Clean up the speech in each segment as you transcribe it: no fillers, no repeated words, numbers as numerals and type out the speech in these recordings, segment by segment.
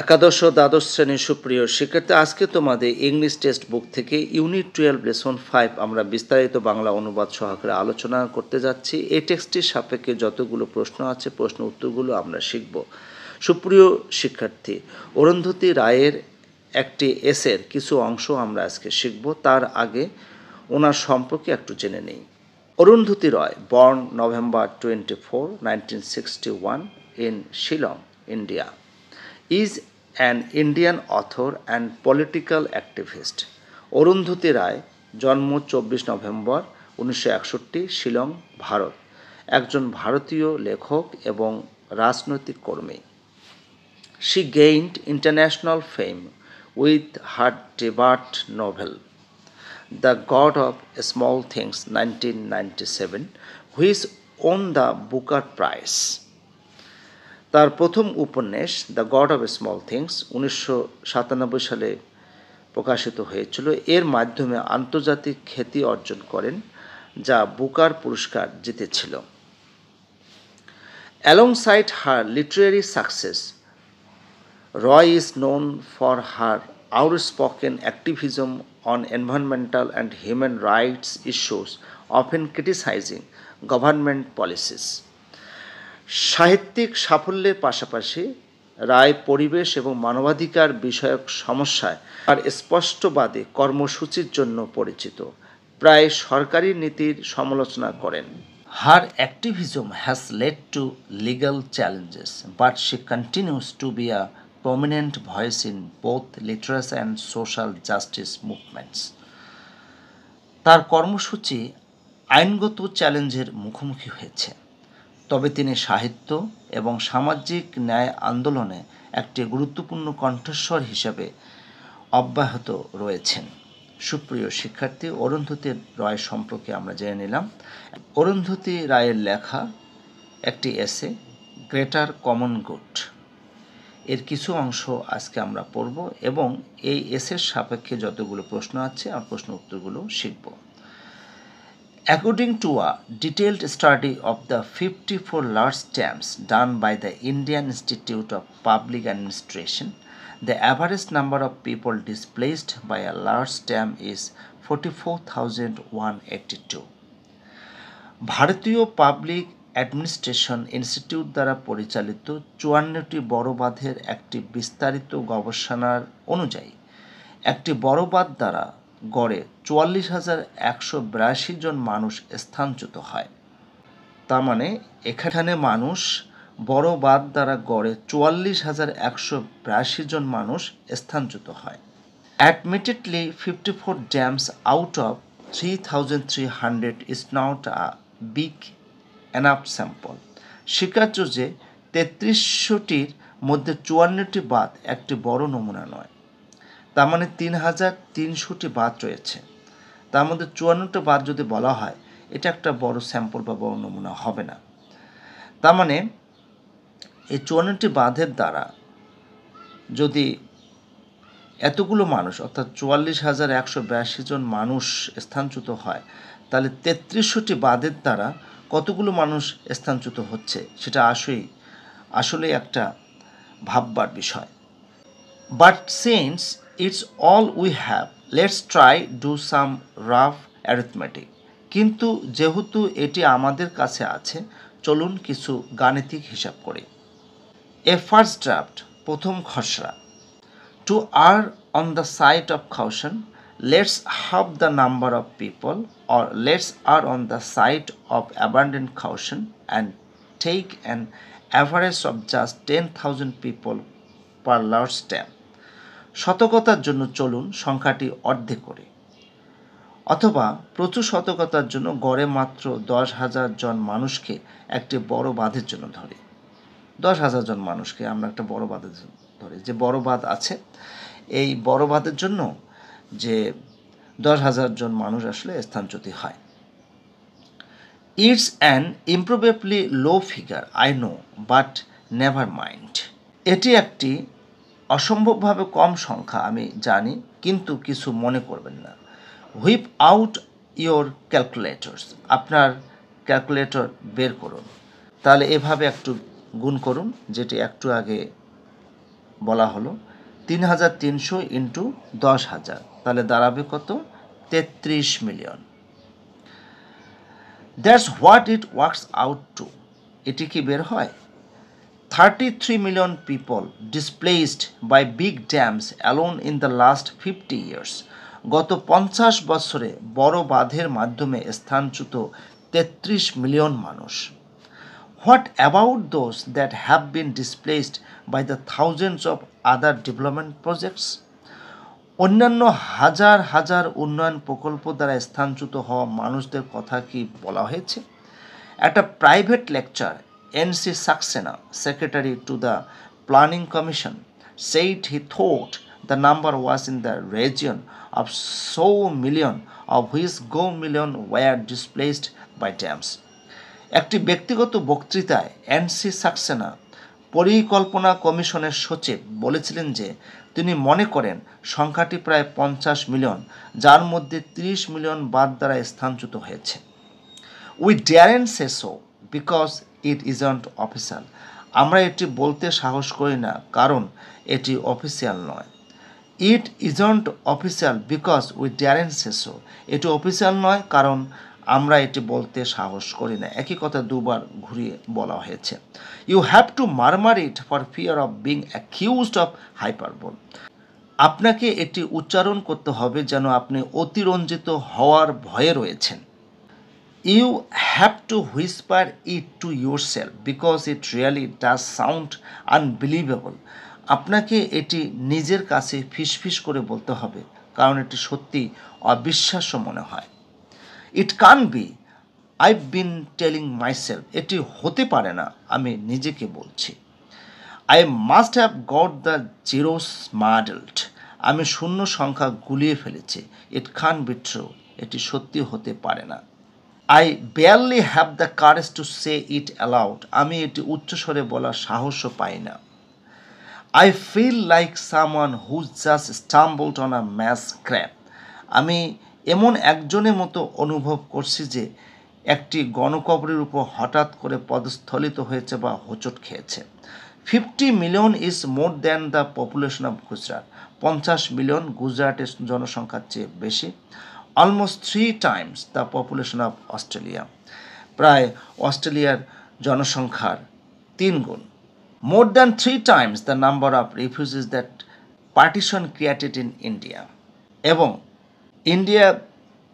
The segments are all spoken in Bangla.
একাদশ ও দ্বাদশ শ্রেণীর সুপ্রিয় শিক্ষার্থী, আজকে তোমাদের ইংলিশ টেক্সট বুক থেকে ইউনিট 12 লেসন 5 আমরা বিস্তারিত বাংলা অনুবাদ সহকারে আলোচনা করতে যাচ্ছি। এই টেক্সটটির সাপেক্ষে যতগুলো প্রশ্ন আছে, প্রশ্ন উত্তরগুলো আমরা শিখব। সুপ্রিয় শিক্ষার্থী, অরুন্ধতী রায়ের একটি এসের কিছু অংশ আমরা আজকে শিখব। তার আগে ওনার সম্পর্কে একটু জেনে নেই। অরুন্ধতী রয়, born November 24, 1961 in Shillong, India, is an Indian author and political activist. Arundhati Roy, জন্ম 24 নভেম্বর 1961, শিলং, ভারত, একজন ভারতীয় লেখক এবং রাজনৈতিক কর্মী। She gained international fame with her debut novel, The God of Small Things, 1997, which won the Booker Prize. তার প্রথম উপন্যাস the god of small things 1997 সালে প্রকাশিত হয়েছিল। এর মাধ্যমে আন্তর্জাতিক খ্যাতি অর্জন করেন, যা বুকার পুরস্কার জিতেছিল। Alongside her literary success, Roy is known for her outspoken activism on environmental and human rights issues, often criticizing government policies. সাহিত্যিক সাফল্যের পাশাপাশি রায় পরিবেশ এবং মানবাধিকার বিষয়ক সমস্যায় আর স্পষ্টবাদী কর্মসূচির জন্য পরিচিত। প্রায় সরকারি নীতির সমালোচনা করেন। Her activism has led to legal challenges, but she continues to be a prominent voice in both literacy and social justice movements. তার কর্মসূচি আইনগত চ্যালেঞ্জের মুখোমুখি হয়েছে, তবে তিনি সাহিত্য এবং সামাজিক ন্যায় আন্দোলনে একটি গুরুত্বপূর্ণ কণ্ঠস্বর হিসেবে অব্যাহত রয়েছেন। সুপ্রিয় শিক্ষার্থী, অরুন্ধতী রায় সম্পর্কে আমরা জেনে নিলাম। অরুন্ধতী রায়ের লেখা একটি এসে, গ্রেটার কমন গুড, এর কিছু অংশ আজকে আমরা পড়ব এবং এই এসের সাপেক্ষে যতগুলো প্রশ্ন আছে আর প্রশ্ন উত্তরগুলো শিখব। According to a detailed study of the 54 large stamps done by the Indian Institute of Public Administration, the average number of people displaced by a large stamp is 44,182. ভারতীয় পাবলিক অ্যাডমিনিস্ট্রেশন ইনস্টিটিউট দ্বারা পরিচালিত 54টি বড় বাঁধের একটি বিস্তারিত গবেষণার অনুযায়ী একটি বড় বাঁধ দ্বারা গড়ে 44,182 জন মানুষ স্থানচ্যুত হয়। তার মানে এখানে মানুষ বড় বাঁধ দ্বারা গড়ে 44,182 জন মানুষ স্থানচ্যুত হয়। Admittedly, 54 dams out of 3,300 is not a big enough sample. স্বীকার্য যে 3300টির মধ্যে 54টি বাঁধ একটি বড় নমুনা নয়। তার মানে 3,300টি বাঁধ রয়েছে, তার মধ্যে 54টা বাঁধ যদি বলা হয়, এটা একটা বড় স্যাম্পল বা বড় নমুনা হবে না। তার মানে এই 54টি বাঁধের দ্বারা যদি এতগুলো মানুষ অর্থাৎ 44,182 জন মানুষ স্থানচ্যুত হয়, তাহলে 3300টি বাঁধের দ্বারা কতগুলো মানুষ স্থানচ্যুত হচ্ছে সেটা আসলে একটা ভাববার বিষয়। But since it's all we have, let's try do some rough arithmetic. কিন্তু যেহেতু এটি আমাদের কাছে আছে, চলুন কিছু গাণিতিক হিসাব করি। A first draft, প্রথম খসড়া। To err on the side of caution, let's halve the number of people, or let's err on the side of abundant caution and take an average of just 10,000 people per large stamp. শতকতার জন্য চলুন সংখ্যাটি অর্ধেক করি, অথবা প্রচুর শতকতার জন্য গড়ে মাত্র 10,000 জন মানুষকে একটি বড় বাঁধের জন্য ধরি। 10,000 জন মানুষকে আমরা একটা বড় বাঁধের জন্য ধরি, যে বড় বাঁধ আছে এই বড় বাঁধের জন্য যে 10,000 জন মানুষ আসলে স্থানচ্যুত হয়। It's an improbably low figure, I know, but never mind. এটি একটি অসম্ভবভাবে কম সংখ্যা, আমি জানি, কিন্তু কিছু মনে করবেন না। হুইপ আউট ইয়োর ক্যালকুলেটরস, আপনার ক্যালকুলেটর বের করুন। তাহলে এভাবে একটু গুণ করুন, যেটি একটু আগে বলা হলো 3,300 ইন্টু 10,000, তাহলে দাঁড়াবে কত? 33 million. That's what it works out to. এটি কি বের হয়? 33 million people displaced by big dams alone in the last 50 years. গত 50 বছরে বড় বাঁধের মাধ্যমে স্থানচ্যুত 33 মিলিয়ন মানুষ। What about those that have been displaced by the thousands of other development projects? অন্যান্য হাজার হাজার উন্নয়ন প্রকল্প দ্বারা স্থানচ্যুত হওয়া মানুষদের কথা কি বলা হয়েছে? At a private lecture, N.C. Saxena, secretary to the Planning Commission, said he thought the number was in the region of so million, of which go million were displaced by dams. একটি ব্যক্তিগত বক্তৃতায় এনসি সাক্সেনা, পরিকল্পনা কমিশনের সচিব, বলেছিলেন যে তিনি মনে করেন সংখ্যাটি প্রায় 50 মিলিয়ন, যার মধ্যে 30 মিলিয়ন বাদ দ্বারা স্থানচ্যুত হয়েছে। We daren't say so because it isn't official. আমরা এটি বলতে সাহস করি না কারণ এটি অফিসিয়াল নয়। It isn't official because we daren't say so. এটি অফিসিয়াল নয় কারণ আমরা এটি বলতে সাহস করি না। একই কথা দুবার ঘুরিয়ে বলা হয়েছে। You have to murmur it for fear of being accused of hyperbole. আপনাকে এটি উচ্চারণ করতে হবে যেন আপনি অতিরঞ্জিত হওয়ার ভয়ে রয়েছেন। You have to whisper it to yourself because it really does sound unbelievable. আপনাকে এটি নিজের কাছে ফিসফিস করে বলতে হবে কারণ এটি সত্যি অবিশ্বাস্য মনে হয়। It can't be. I've been telling myself. এটি হতে পারে না, আমি নিজেকে বলছি। I must have got the zeros muddled. আমি শূন্য সংখ্যা গুলিয়ে ফেলেছি। It can't be true. এটি সত্যি হতে পারে না। I barely have the courage to say it aloud. আমি এটি উচ্চস্বরে বলার সাহসও পাই না। I feel like someone who just stumbled on a mass grave. আমি এমন একজনের মতো অনুভব করছি যে একটি গণকবরের উপর হঠাৎ করে পদস্থলিত হয়েছে বা হোঁচট খেয়েছে। 50 million is more than the population of Gujarat. 50 million গুজরাটের জনসংখ্যার চেয়ে বেশি। Almost 3 times the population of Australia. প্রায় অস্ট্রেলিয়ার জনসংখ্যার 3 গুণ। More than 3 times the number of refugees that partition created in India. এবং ইন্ডিয়া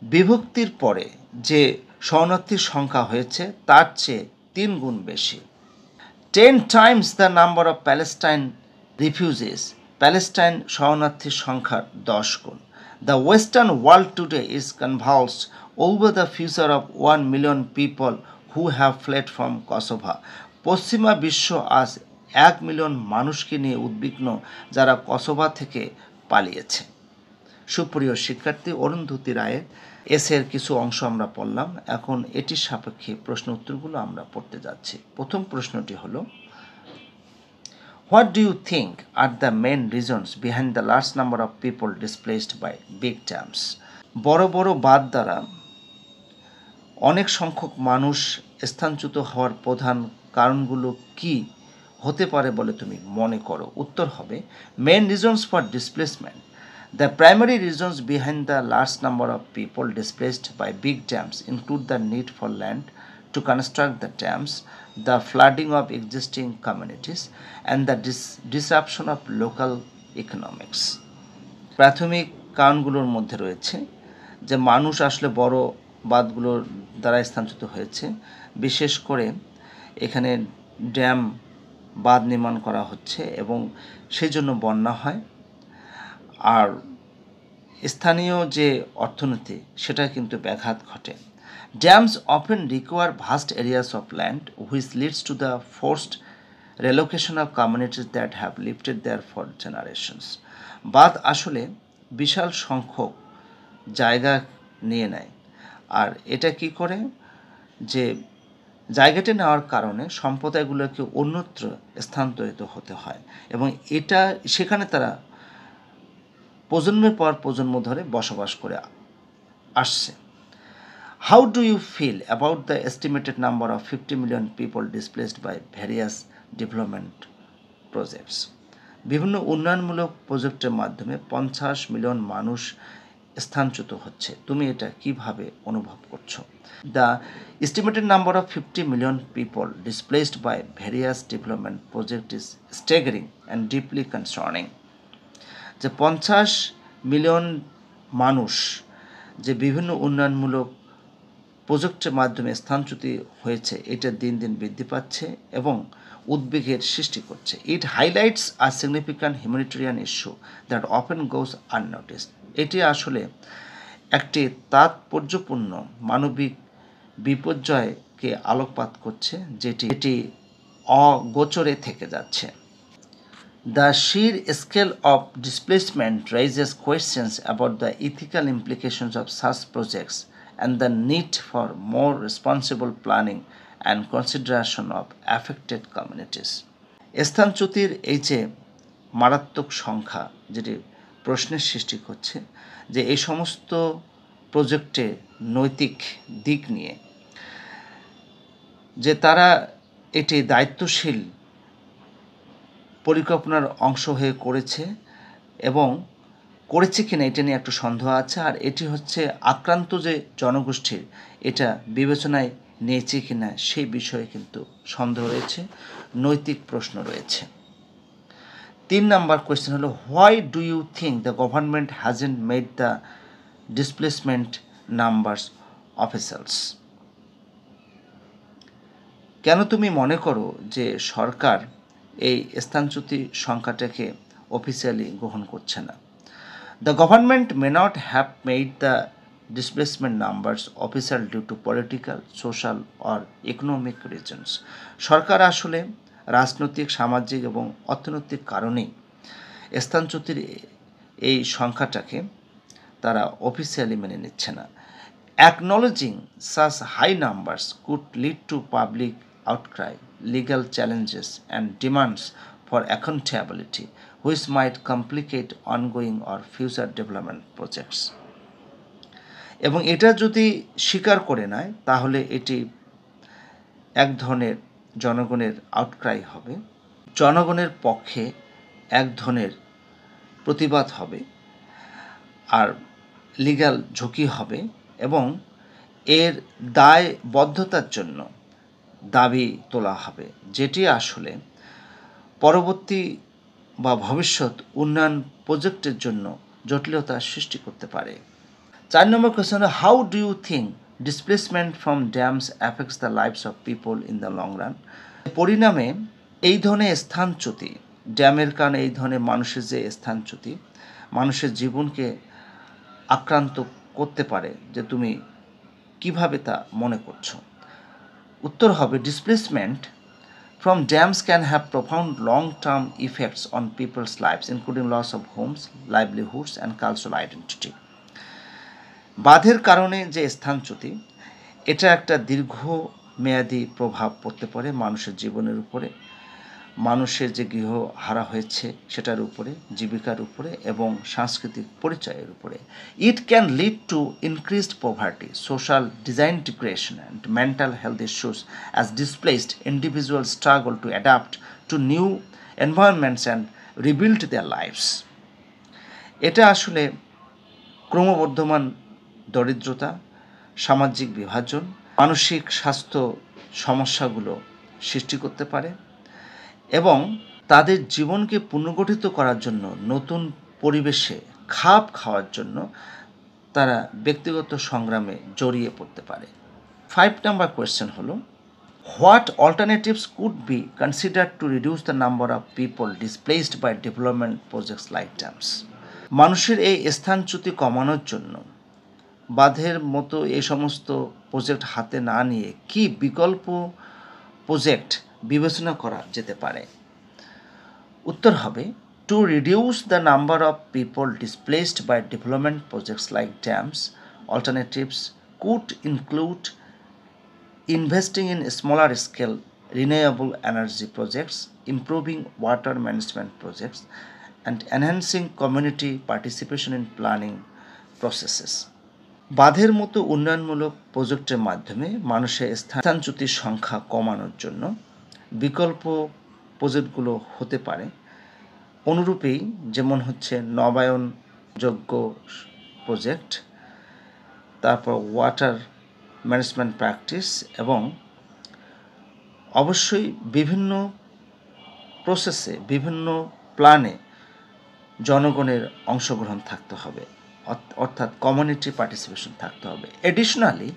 বিভক্তির পরে যে শরণার্থীর সংখ্যা হয়েছে তার চেয়ে 3 গুণ বেশি। 10 times the number of Palestine refugees. Palestine শরণার্থীর সংখ্যার 10 গুণ। The Western world today is convulsed over the future of 1 million people who have fled from Kosovo. পশ্চিমা বিশ্ব আজ 1 মিলিয়ন মানুষকে নিয়ে উদ্বিগ্ন যারা কসোভো থেকে পালিয়েছে। সুপ্রিয় শিক্ষার্থী, অরুন্ধতী রায়ের এসের কিছু অংশ আমরা পড়লাম। এখন এটির সাপেক্ষে প্রশ্ন উত্তরগুলো আমরা পড়তে যাচ্ছি। প্রথম প্রশ্নটি হলো, What do you think are the main reasons behind the large number of people displaced by big dams? বড় বড় বাঁধ দ্বারা অনেক সংখ্যক মানুষ স্থানচ্যুত হওয়ার প্রধান কারণগুলো কি হতে পারে বলে তুমি মনে করো? উত্তর হবে, main reasons for displacement. The primary reasons behind the large number of people displaced by big dams include the need for land to construct the dams, the flooding of existing communities, and the disruption of local economics. প্রাথমিক কারণগুলোর মধ্যে রয়েছে যে মানুষ আসলে বড় বাঁধগুলোর দ্বারা স্থানচ্যুত হয়েছে, বিশেষ করে এখানে ড্যাম বাঁধ নির্মাণ করা হচ্ছে এবং সেই জন্য বন্যা হয়। আর স্থানীয় যে অর্থনীতি সেটা কিন্তু ব্যাঘাত ঘটে। Dams often require vast areas of land, which leads to the forced relocation of communities that have lived there for generations. বাঁধ আসলে বিশাল সংখ্যক জায়গা নিয়ে নেয়, আর এটা কি করে যে জায়গাটি নেওয়ার কারণে সম্প্রদায়গুলোকে অন্যত্র স্থানান্তরিত হতে হয় এবং এটা সেখানে তারা প্রজন্মের পর প্রজন্ম ধরে বসবাস করে আসছে। How do you feel about the estimated number of 50 million people displaced by various development projects? বিভিন্ন উন্নয়নমূলক প্রজেক্টের মাধ্যমে 50 মিলিয়ন মানুষ স্থানচ্যুত হচ্ছে। তুমি এটা কিভাবে অনুভব করছো? The estimated number of 50 million people displaced by various development project is staggering and deeply concerning. যে 50 মিলিয়ন মানুষ যে বিভিন্ন উন্নয়নমূলক প্রজেক্টের মাধ্যমে স্থানচ্যুতি হয়েছে, এটা দিন দিন বৃদ্ধি পাচ্ছে এবং উদ্বেগের সৃষ্টি করছে। It highlights a significant humanitarian issue that often goes unnoticed. এটি আসলে একটি তাৎপর্যপূর্ণ মানবিক বিপর্যয়কে আলোকপাত করছে, যেটি অগোচরে থেকে যাচ্ছে। The sheer scale of displacement raises questions about the ethical implications of such projects and the need for more responsible planning and consideration of affected communities. স্থানচ্যুতির এই যে মারাত্মক সংখ্যা, যেটি প্রশ্নের সৃষ্টি করছে যে এই সমস্ত প্রজেক্টে নৈতিক দিক নিয়ে যে তারা এটি দায়িত্বশীল পরিকল্পনার অংশ হয়ে করেছে এবং করেছে কিনা এটা নিয়ে একটু সন্দেহ আছে। আর এটি হচ্ছে আক্রান্ত যে জনগোষ্ঠীর, এটা বিবেচনায় নিয়েছে কিনা সেই বিষয়ে কিন্তু সন্দেহ রয়েছে, নৈতিক প্রশ্ন রয়েছে। 3 নম্বর কোয়েশ্চেন হলো, why do you think the government hasn't made the displacement numbers officials? কেন তুমি মনে করো যে সরকার এই স্থানচ্যুতি সংখ্যাটাকে অফিসিয়ালি গ্রহণ করছে না? The government may not have made the displacement numbers official due to political, social or economic reasons. সরকার আসলে রাজনৈতিক, সামাজিক এবং অর্থনৈতিক কারণেই স্থানচ্যুতির এই সংখ্যাটাকে তারা অফিসিয়ালি মেনে নিচ্ছে না। Acknowledging such high numbers could lead to public outcry, legal challenges and demands for accountability, which might complicate ongoing or future development projects. এবং এটা যদি স্বীকার করে নেয় তাহলে এটি এক ধরনের জনগণের আউটক্রাই হবে, জনগণের পক্ষে এক ধরনের প্রতিবাদ হবে, আর লিগ্যাল ঝুঁকি হবে এবং এর দায়বদ্ধতার জন্য দাবি তোলা হবে, যেটি আসলে পরবর্তী বা ভবিষ্যৎ উন্নয়ন প্রজেক্টের জন্য জটিলতা সৃষ্টি করতে পারে। 4 নম্বর question, how do you think displacement from dams affects the lives of people in the long run? পরিণামে এই ধরনের স্থানচ্যুতি, ড্যামের কারণে এই ধরনের মানুষের যে স্থানচ্যুতি মানুষের জীবনকে আক্রান্ত করতে পারে, যে তুমি কিভাবে তা মনে করছো? উত্তর হবে, displacement from dams can have profound long-term effects on people's lives, including loss of homes, livelihoods, and cultural identity. বাঁধের কারণে যে স্থানচ্যুতি, এটা একটা দীর্ঘমেয়াদী প্রভাব পড়তে পারে মানুষের জীবনের উপরে, মানুষের যে গৃহ হারা হয়েছে সেটার উপরে, জীবিকার উপরে এবং সাংস্কৃতিক পরিচয়ের উপরে। It can lead to increased poverty, social disintegration and mental health issues as displaced individual struggle to adapt to new environments and rebuild their lives. এটা আসলে ক্রমবর্ধমান দরিদ্রতা, সামাজিক বিভাজন, মানসিক স্বাস্থ্য সমস্যাগুলো সৃষ্টি করতে পারে এবং তাদের জীবনকে পুনর্গঠিত করার জন্য, নতুন পরিবেশে খাপ খাওয়ার জন্য তারা ব্যক্তিগত সংগ্রামে জড়িয়ে পড়তে পারে। 5 নম্বর কোয়েশ্চেন হলো, what alternatives could be considered to reduce the number of people displaced by development projects like dams? মানুষের এই স্থানচ্যুতি কমানোর জন্য বাঁধের মতো এই সমস্ত প্রজেক্ট হাতে না নিয়ে কি বিকল্প প্রজেক্ট বিবেচনা করা যেতে পারে? উত্তর হবে, to reduce the number of people displaced by development projects like dams, alternatives could include investing in smaller scale renewable energy projects, improving water management projects, and enhancing community participation in planning processes. বাঁধের মতো উন্নয়নমূলক প্রজেক্টের মাধ্যমে মানুষের স্থানচ্যুতির সংখ্যা কমানোর জন্য বিকল্প প্রজেক্টগুলো হতে পারে অনুরূপেই যেমন হচ্ছে নবায়নযোগ্য প্রজেক্ট, তারপর ওয়াটার ম্যানেজমেন্ট প্র্যাকটিস এবং অবশ্যই বিভিন্ন প্রসেসে বিভিন্ন প্ল্যানে জনগণের অংশগ্রহণ থাকতে হবে, অর্থাৎ কমিউনিটি পার্টিসিপেশন থাকতে হবে। Additionally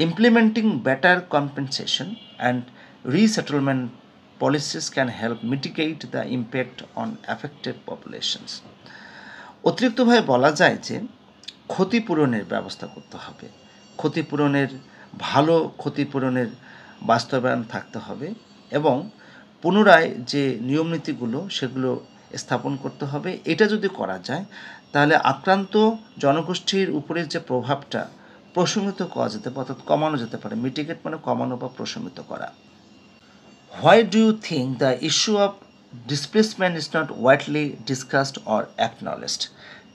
implementing better compensation and resettlement policies can help mitigate the impact on affected populations. অতিরিক্তভাবে বলা যায় যে ক্ষতিপূরণের ব্যবস্থা করতে হবে, ভালো ক্ষতিপূরণের বাস্তবায়ন থাকতে হবে এবং পুনরায় যে নিয়মনীতিগুলো সেগুলো স্থাপন করতে হবে। এটা যদি করা যায় তাহলে আক্রান্ত জনগোষ্ঠীর উপরে যে প্রভাবটা প্রশমিত করা যেতে পারে, অর্থাৎ কমানো যেতে পারে। মিটিগেট মানে কমানো বা প্রশমিত করা। Why do you think the issue of displacement is not widely discussed or acknowledged?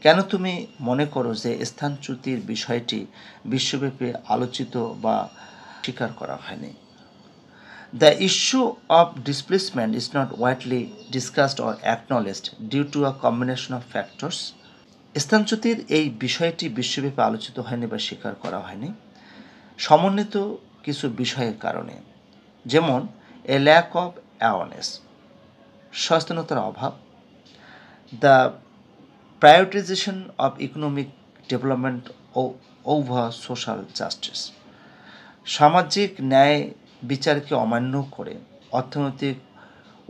কেন তুমি মনে করো যে স্থানচ্যুতির বিষয়টি বিশ্বব্যাপী আলোচিত বা স্বীকার করা হয়নি? The issue of displacement is not widely discussed or acknowledged due to a combination of factors. স্থানচ্যুতির এই বিষয়টি বিশ্বব্যাপী আলোচিত হয়নি বা স্বীকার করা হয়নি সমন্বিত কিছু বিষয়ের কারণে, যেমন এ ল্যাক অফ অ্যাওয়ারনেস, সচেতনতার অভাব, the prioritization of economic development over social justice, সামাজিক ন্যায় বিচারকে অমান্য করে অর্থনৈতিক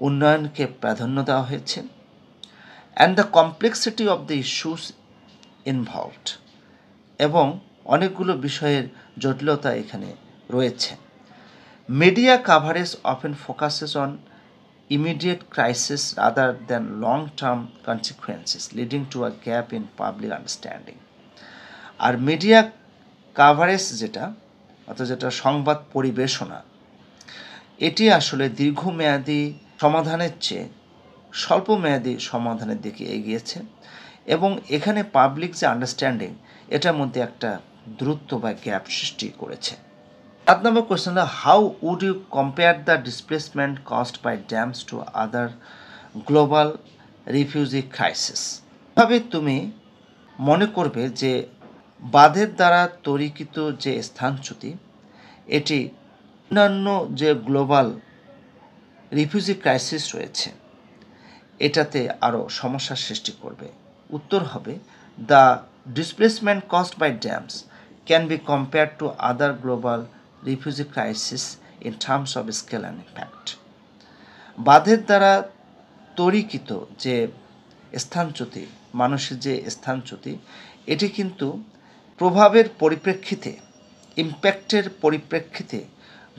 উন্নয়নকে প্রাধান্য দেওয়া হয়েছে, and the complexity of the issues involved, এবং অনেকগুলো বিষয়ের জটিলতা এখানে রয়েছে। Media coverage often focuses on immediate crisis rather than long-term consequences, leading to a gap in public understanding. আর মিডিয়া কাভারেজ যেটা, অর্থাৎ যেটা সংবাদ পরিবেশনা, এটি আসলে দীর্ঘমেয়াদী সমাধানের চেয়ে স্বল্পমেয়াদী সমাধানের দিকে এগিয়েছে এবং এখানে পাবলিক যে আন্ডারস্ট্যান্ডিং এটার মধ্যে একটা দূরত্ব বা গ্যাপ সৃষ্টি করেছে। 7 নম্বর কোয়েশ্চেন হলো, how would you compare the displacement caused by dams to other global refugee crisis? এভাবে তুমি মনে করবে যে বাঁধের দ্বারা তৈরিকৃত যে স্থানচ্যুতি এটি অন্যান্য যে গ্লোবাল রিফিউজি ক্রাইসিস রয়েছে এটাতে আরও সমস্যার সৃষ্টি করবে। উত্তর হবে, the displacement caused by dams can be compare to other global refugee crisis in terms of scale and impact. বাঁধের দ্বারা তৈরিকৃত যে স্থানচ্যুতি, মানুষের যে স্থানচ্যুতি, এটি কিন্তু প্রভাবের পরিপ্রেক্ষিতে, ইম্প্যাক্টের পরিপ্রেক্ষিতে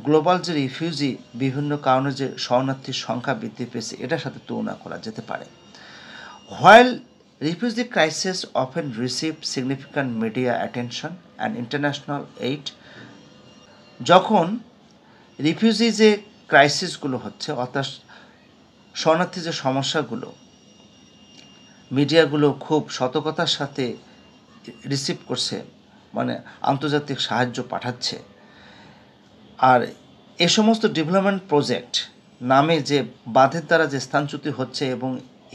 গ্লোবাল যে রিফিউজি বিভিন্ন কারণে যে শরণার্থীর সংখ্যা বৃদ্ধি পেয়েছে এটার সাথে তুলনা করা যেতে পারে। While refugee crisis often receive significant media attention and international aid, যখন রিফিউজি যে ক্রাইসিসগুলো হচ্ছে, অর্থাৎ শরণার্থী যে সমস্যাগুলো, মিডিয়াগুলো খুব সতর্কতার সাথে রিসিভ করছে, মানে আন্তর্জাতিক সাহায্য পাঠাচ্ছে, আর এ সমস্ত ডেভেলপমেন্ট প্রজেক্ট নামে যে বাঁধের দ্বারা যে স্থানচ্যুতি হচ্ছে এবং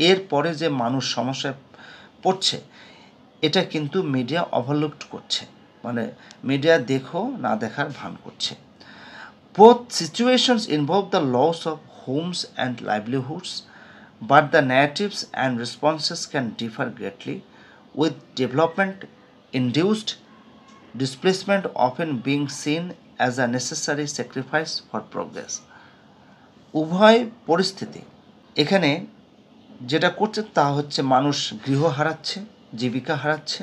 এর পরে যে মানুষ সমস্যায় পড়ছে, এটা কিন্তু মিডিয়া ওভারলুকড করছে, মানে মিডিয়া দেখো না দেখার ভান করছে। Both situations involve the loss of homes and livelihoods, but the narratives and responses can differ greatly, with development induced displacement often being seen as a necessary sacrifice for progress. উভয় পরিস্থিতি এখানে যেটা করছে তা হচ্ছে মানুষ গৃহ হারাচ্ছে, জীবিকা হারাচ্ছে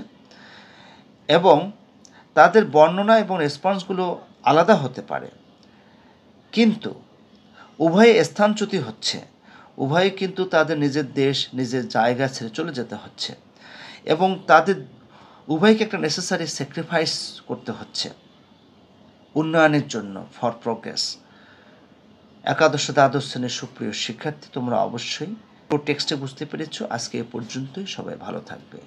এবং তাদের বর্ণনা এবং রেসপন্সগুলো আলাদা হতে পারে, কিন্তু উভয়ে স্থানচ্যুতি হচ্ছে, উভয়ে কিন্তু তাদের নিজের দেশ নিজের জায়গা ছেড়ে চলে যেতে হচ্ছে এবং তাদের উভয়কে একটা নেসেসারি স্যাক্রিফাইস করতে হচ্ছে উন্নয়নের জন্য, ফর প্রোগ্রেস। একাদশ দ্বাদশ শ্রেণীর সুপ্রিয় শিক্ষার্থী, তোমরা অবশ্যই টেক্সটে বুঝতে পেরেছো। আজকে এ পর্যন্তই, সবাই ভালো থাকবে।